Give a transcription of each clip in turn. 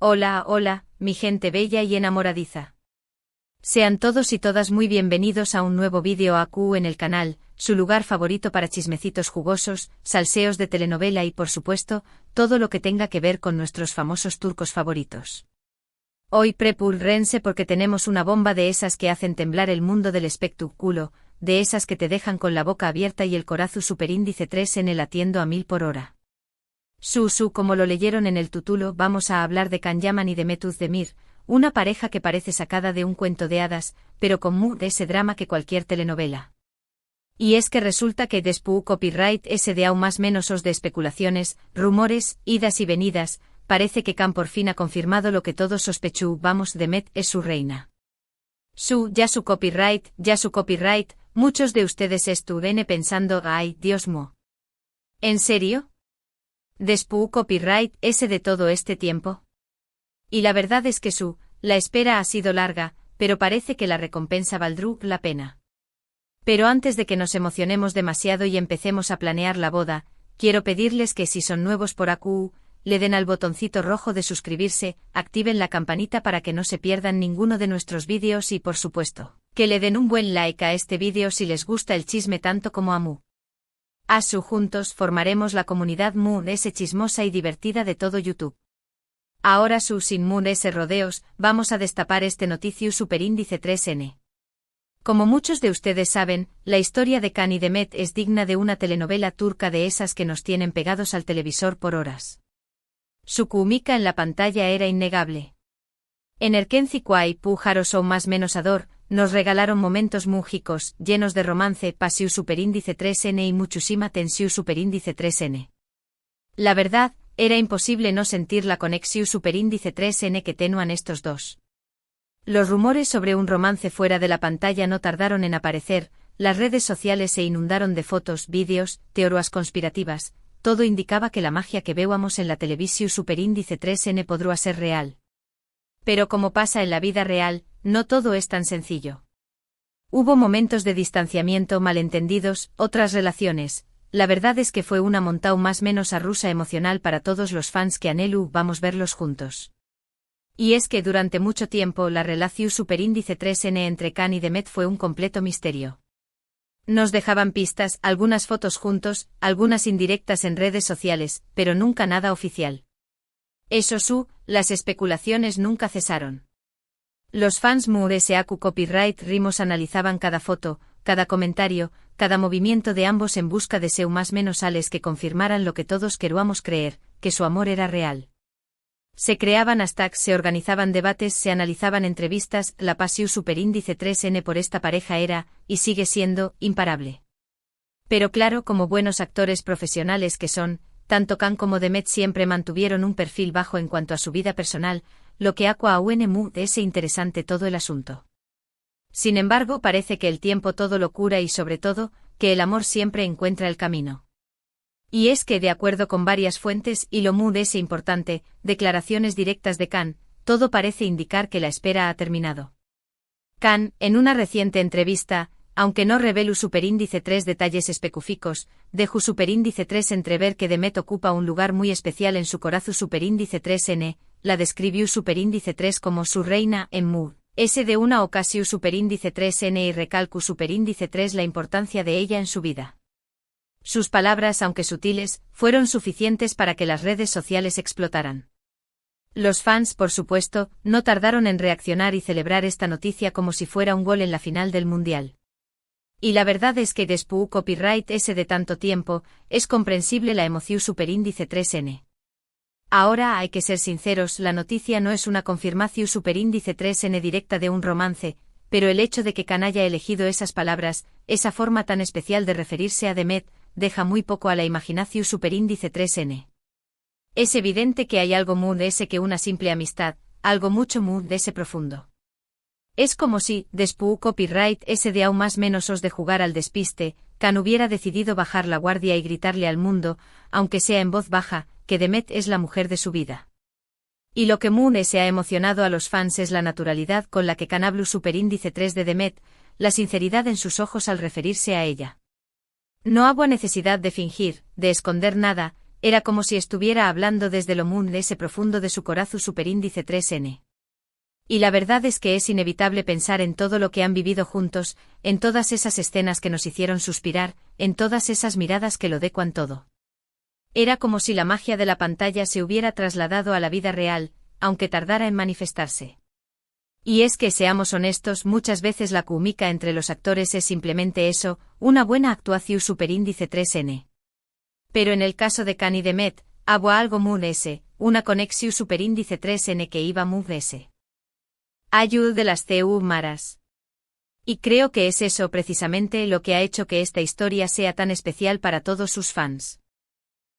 Hola, hola, mi gente bella y enamoradiza. Sean todos y todas muy bienvenidos a un nuevo vídeo AQ en el canal, su lugar favorito para chismecitos jugosos, salseos de telenovela y por supuesto, todo lo que tenga que ver con nuestros famosos turcos favoritos. Hoy prepúrense porque tenemos una bomba de esas que hacen temblar el mundo del espectáculo, de esas que te dejan con la boca abierta y el corazón superíndice 3N latiendo a 1000 por hora. Como lo leyeron en el título, vamos a hablar de Can Yaman y Demet Özdemir, una pareja que parece sacada de un cuento de hadas, pero con de ese drama que cualquier telenovela. Y es que resulta que después copyright ese de aún más menos os de especulaciones, rumores, idas y venidas, parece que Can por fin ha confirmado lo que todos sospechábamos, Demet es su reina. Ya su copyright, muchos de ustedes estuvieron pensando, ay, Dios mío. ¿En serio? ¿Después copyright ese de todo este tiempo? Y la verdad es que la espera ha sido larga, pero parece que la recompensa valdrá la pena. Pero antes de que nos emocionemos demasiado y empecemos a planear la boda, quiero pedirles que si son nuevos por AQ, le den al botoncito rojo de suscribirse, activen la campanita para que no se pierdan ninguno de nuestros vídeos y por supuesto, que le den un buen like a este vídeo si les gusta el chisme tanto como a mí. Juntos formaremos la comunidad ese chismosa y divertida de todo YouTube. Ahora sin ese rodeos, vamos a destapar este noticio superíndice 3N. Como muchos de ustedes saben, la historia de Can y Demet es digna de una telenovela turca de esas que nos tienen pegados al televisor por horas. Su química en la pantalla era innegable. En Erkenci Kwai Pujaro son más menos ador, nos regalaron momentos mágicos, llenos de romance, pasiu superíndice 3N y muchísima tensión superíndice 3N. La verdad, era imposible no sentir la conexión superíndice 3N que tenuan estos dos. Los rumores sobre un romance fuera de la pantalla no tardaron en aparecer, las redes sociales se inundaron de fotos, vídeos, teorías conspirativas, todo indicaba que la magia que veíamos en la televisión superíndice 3N podría ser real. Pero como pasa en la vida real, no todo es tan sencillo. Hubo momentos de distanciamiento, malentendidos, otras relaciones. La verdad es que fue una montaña más menos arrusa emocional para todos los fans que vamos verlos juntos. Y es que durante mucho tiempo la relación superíndice 3N entre Can y Demet fue un completo misterio. Nos dejaban pistas, algunas fotos juntos, algunas indirectas en redes sociales, pero nunca nada oficial. Las especulaciones nunca cesaron. Los fans SAQ Copyright Rimos analizaban cada foto, cada comentario, cada movimiento de ambos en busca de más menos ales que confirmaran lo que todos queríamos creer, que su amor era real. Se creaban hashtags, se organizaban debates, se analizaban entrevistas, la pasión superíndice 3N por esta pareja era, y sigue siendo, imparable. Pero claro, como buenos actores profesionales que son, tanto Can como Demet siempre mantuvieron un perfil bajo en cuanto a su vida personal, lo que es interesante todo el asunto. Sin embargo, parece que el tiempo todo lo cura y sobre todo, que el amor siempre encuentra el camino. Y es que de acuerdo con varias fuentes y lo es importante, declaraciones directas de Can, todo parece indicar que la espera ha terminado. Can, en una reciente entrevista, aunque no revelu superíndice 3 detalles específicos, deju superíndice 3 entrever que Demet ocupa un lugar muy especial en su corazón superíndice 3N, la describió superíndice 3 como su reina en de una ocasión superíndice 3N y recalcu superíndice 3 la importancia de ella en su vida. Sus palabras, aunque sutiles, fueron suficientes para que las redes sociales explotaran. Los fans, por supuesto, no tardaron en reaccionar y celebrar esta noticia como si fuera un gol en la final del Mundial. Y la verdad es que después copyright ese de tanto tiempo, es comprensible la emoción superíndice 3N. Ahora hay que ser sinceros, la noticia no es una confirmación superíndice 3N directa de un romance, pero el hecho de que Can haya elegido esas palabras, esa forma tan especial de referirse a Demet, deja muy poco a la imaginación superíndice 3N. Es evidente que hay algo de ese que una simple amistad, algo mucho de ese profundo. Es como si, después copyright ese de aún más menos os de jugar al despiste, Can hubiera decidido bajar la guardia y gritarle al mundo, aunque sea en voz baja, que Demet es la mujer de su vida. Y lo que se ha emocionado a los fans es la naturalidad con la que Can habla superíndice 3 de Demet, la sinceridad en sus ojos al referirse a ella. No hubo necesidad de fingir, de esconder nada, Era como si estuviera hablando desde lo moon ese profundo de su corazón superíndice 3N. Y la verdad es que es inevitable pensar en todo lo que han vivido juntos, en todas esas escenas que nos hicieron suspirar, en todas esas miradas que lo decuan todo. Era como si la magia de la pantalla se hubiera trasladado a la vida real, aunque tardara en manifestarse. Y es que, seamos honestos, muchas veces la química entre los actores es simplemente eso, una buena actuación superíndice 3N. Pero en el caso de Khan y Demet, había algo muy S, una conexión superíndice 3N que iba muy S. Ayud de las CU Maras. Y creo que es eso precisamente lo que ha hecho que esta historia sea tan especial para todos sus fans.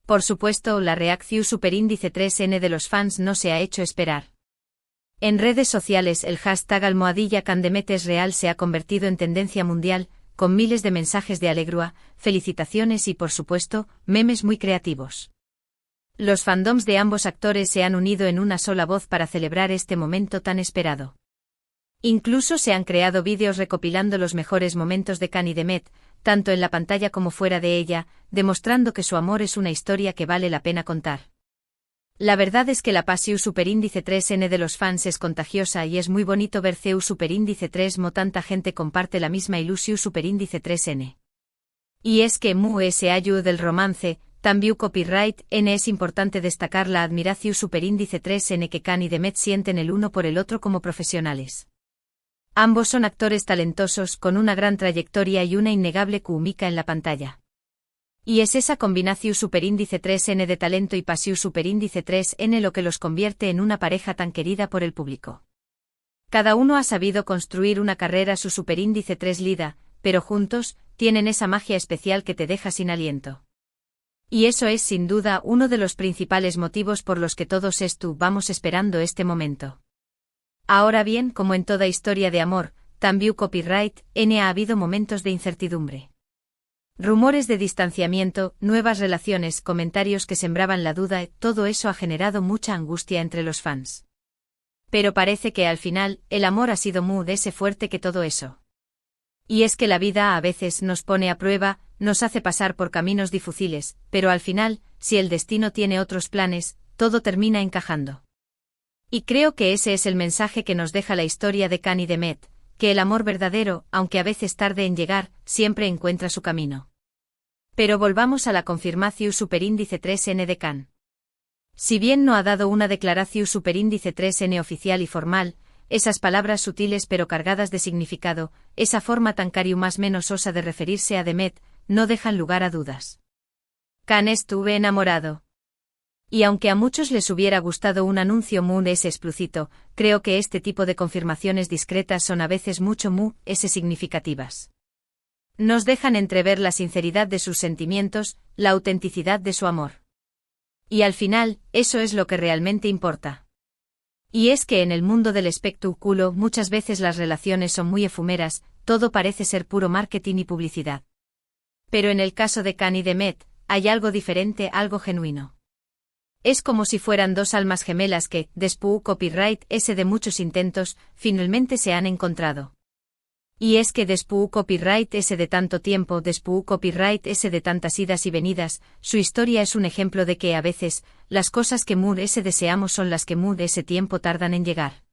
Por supuesto, la reacción superíndice 3N de los fans no se ha hecho esperar. En redes sociales el hashtag #CanDemet es real se ha convertido en tendencia mundial, con miles de mensajes de alegrua, felicitaciones y por supuesto, memes muy creativos. Los fandoms de ambos actores se han unido en una sola voz para celebrar este momento tan esperado. Incluso se han creado vídeos recopilando los mejores momentos de Khan y Demet, tanto en la pantalla como fuera de ella, demostrando que su amor es una historia que vale la pena contar. La verdad es que la pasión superíndice 3N de los fans es contagiosa y es muy bonito ver CU superíndice 3 mo tanta gente comparte la misma ilusión superíndice 3N. Y es que mu ese ayu del romance, también copyright N es importante destacar la admiración superíndice 3N que Khan y Demet sienten el uno por el otro como profesionales. Ambos son actores talentosos con una gran trayectoria y una innegable química en la pantalla. Y es esa combinación superíndice 3N de talento y pasión superíndice 3N lo que los convierte en una pareja tan querida por el público. Cada uno ha sabido construir una carrera su superíndice 3 lida, pero juntos, tienen esa magia especial que te deja sin aliento. Y eso es sin duda uno de los principales motivos por los que todos vamos esperando este momento. Ahora bien, como en toda historia de amor, también copyright N ha habido momentos de incertidumbre. Rumores de distanciamiento, nuevas relaciones, comentarios que sembraban la duda, todo eso ha generado mucha angustia entre los fans. Pero parece que al final, el amor ha sido muy ese fuerte que todo eso. Y es que la vida a veces nos pone a prueba, nos hace pasar por caminos difíciles, pero al final, si el destino tiene otros planes, todo termina encajando. Y creo que ese es el mensaje que nos deja la historia de Khan y Demet, que el amor verdadero, aunque a veces tarde en llegar, siempre encuentra su camino. Pero volvamos a la confirmación superíndice 3N de Khan. Si bien no ha dado una declaración superíndice 3N oficial y formal, esas palabras sutiles pero cargadas de significado, esa forma tan cariu más menos osa de referirse a Demet, no dejan lugar a dudas. Khan estuve enamorado. Y aunque a muchos les hubiera gustado un anuncio muy explícito, creo que este tipo de confirmaciones discretas son a veces mucho muy significativas. Nos dejan entrever la sinceridad de sus sentimientos, la autenticidad de su amor. Y al final, eso es lo que realmente importa. Y es que en el mundo del espectáculo muchas veces las relaciones son muy efímeras, todo parece ser puro marketing y publicidad. Pero en el caso de Khan y Demet, hay algo diferente, algo genuino. Es como si fueran dos almas gemelas que, después copyright ese de muchos intentos, finalmente se han encontrado. Y es que después copyright ese de tanto tiempo, después copyright ese de tantas idas y venidas, su historia es un ejemplo de que a veces, las cosas que muy deseamos son las que muy ese tiempo tardan en llegar.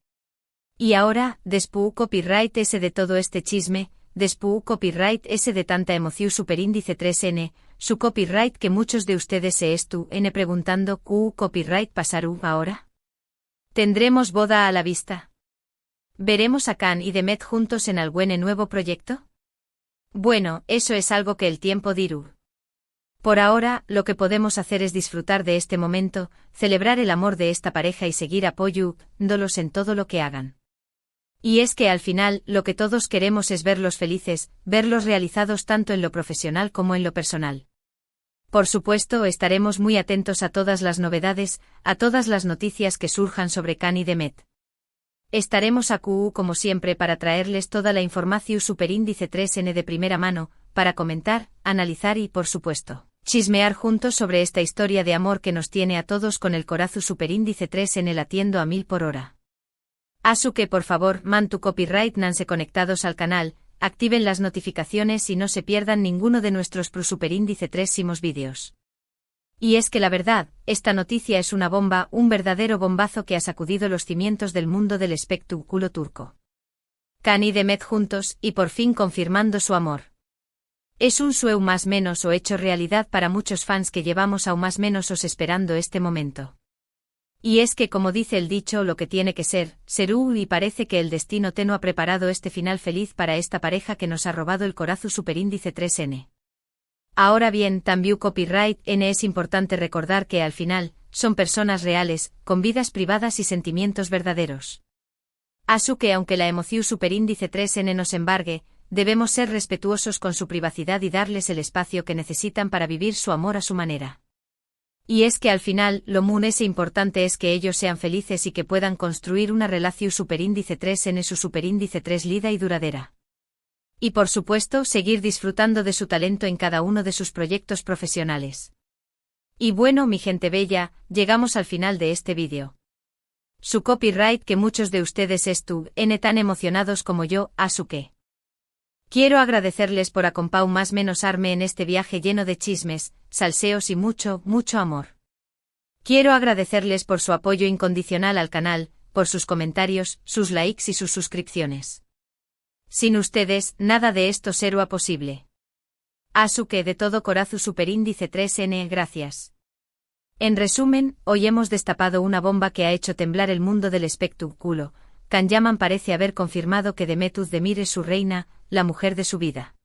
Y ahora, después copyright ese de todo este chisme, después copyright ese de tanta emoción superíndice 3N, su copyright que muchos de ustedes se estuvieron preguntando ¿Qué copyright pasará ahora? ¿Tendremos boda a la vista? ¿Veremos a Khan y Demet juntos en algún nuevo proyecto? Bueno, eso es algo que el tiempo dirá. Por ahora, lo que podemos hacer es disfrutar de este momento, celebrar el amor de esta pareja y seguir apoyándolos en todo lo que hagan. Y es que al final, lo que todos queremos es verlos felices, verlos realizados tanto en lo profesional como en lo personal. Por supuesto, estaremos muy atentos a todas las novedades, a todas las noticias que surjan sobre Khan y Demet. Estaremos como siempre para traerles toda la información superíndice 3N de primera mano, para comentar, analizar y, por supuesto, chismear juntos sobre esta historia de amor que nos tiene a todos con el corazón superíndice 3N latiendo a 1000 por hora. Así que por favor, mantu copyright nanse conectados al canal, activen las notificaciones y no se pierdan ninguno de nuestros superíndice 3 vídeos. Y es que la verdad, esta noticia es una bomba, un verdadero bombazo que ha sacudido los cimientos del mundo del espectáculo turco. Can y Demet juntos, y por fin confirmando su amor. Es un sueño más menos o hecho realidad para muchos fans que llevamos aún más menos os esperando este momento. Y es que como dice el dicho, lo que tiene que ser, serú, y parece que el destino te no ha preparado este final feliz para esta pareja que nos ha robado el corazón superíndice 3N. Ahora bien, también copyright N es importante recordar que al final, son personas reales, con vidas privadas y sentimientos verdaderos. Así que aunque la emoción superíndice 3N nos embargue, debemos ser respetuosos con su privacidad y darles el espacio que necesitan para vivir su amor a su manera. Y es que al final, lo muy importante es que ellos sean felices y que puedan construir una relación superíndice 3N su superíndice 3 lida y duradera. Y por supuesto, seguir disfrutando de su talento en cada uno de sus proyectos profesionales. Y bueno, mi gente bella, llegamos al final de este vídeo. Su copyright que muchos de ustedes estuvieron tan emocionados como yo, así que quiero agradecerles por acompañarme en este viaje lleno de chismes, salseos y mucho, mucho amor. Quiero agradecerles por su apoyo incondicional al canal, por sus comentarios, sus likes y sus suscripciones. Sin ustedes, nada de esto sería posible. Así que de todo corazón superíndice 3N, gracias. En resumen, hoy hemos destapado una bomba que ha hecho temblar el mundo del espectáculo. Can Yaman parece haber confirmado que Demet Özdemir es su reina, la mujer de su vida.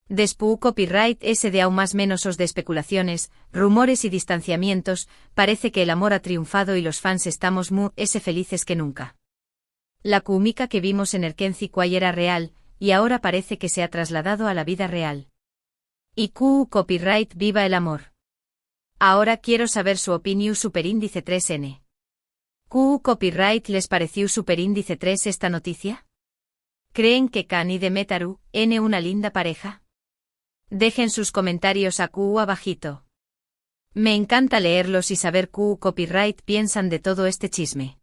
Después copyright ese de aún más menos os de especulaciones, rumores y distanciamientos, parece que el amor ha triunfado y los fans estamos muy felices que nunca. La química que vimos en Erkenci Quay era real, y ahora parece que se ha trasladado a la vida real. Y copyright viva el amor. Ahora quiero saber su opinión superíndice 3N. Copyright les pareció superíndice 3 esta noticia? ¿Creen que Can y Demet N una linda pareja? Dejen sus comentarios abajito. Me encanta leerlos y saber copyright piensan de todo este chisme.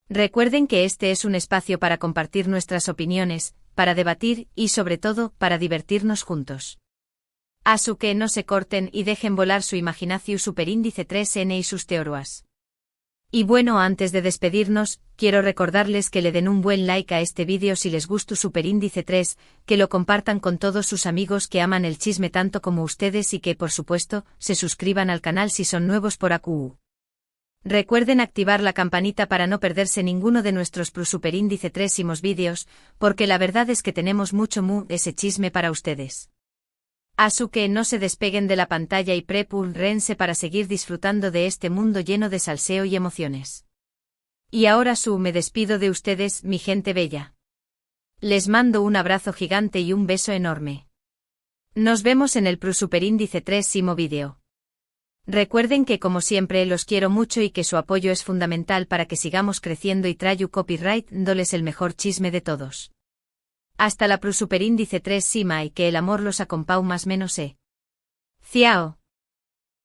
Recuerden que este es un espacio para compartir nuestras opiniones, para debatir y sobre todo, para divertirnos juntos. Así que no se corten y dejen volar su imaginación superíndice 3N y sus teorías. Y bueno, antes de despedirnos, quiero recordarles que le den un buen like a este vídeo si les gusta superíndice 3, que lo compartan con todos sus amigos que aman el chisme tanto como ustedes y que por supuesto, se suscriban al canal si son nuevos por aquí. Recuerden activar la campanita para no perderse ninguno de nuestros superíndice 3 vídeos, porque la verdad es que tenemos mucho ese chisme para ustedes. Así que no se despeguen de la pantalla y prepúrense para seguir disfrutando de este mundo lleno de salseo y emociones. Y ahora me despido de ustedes, mi gente bella. Les mando un abrazo gigante y un beso enorme. Nos vemos en el superíndice 3 vídeo. Recuerden que como siempre los quiero mucho y que su apoyo es fundamental para que sigamos creciendo y traigo copyright dándoles el mejor chisme de todos. Hasta la superíndice 3 y que el amor los acompañe más menos. Ciao.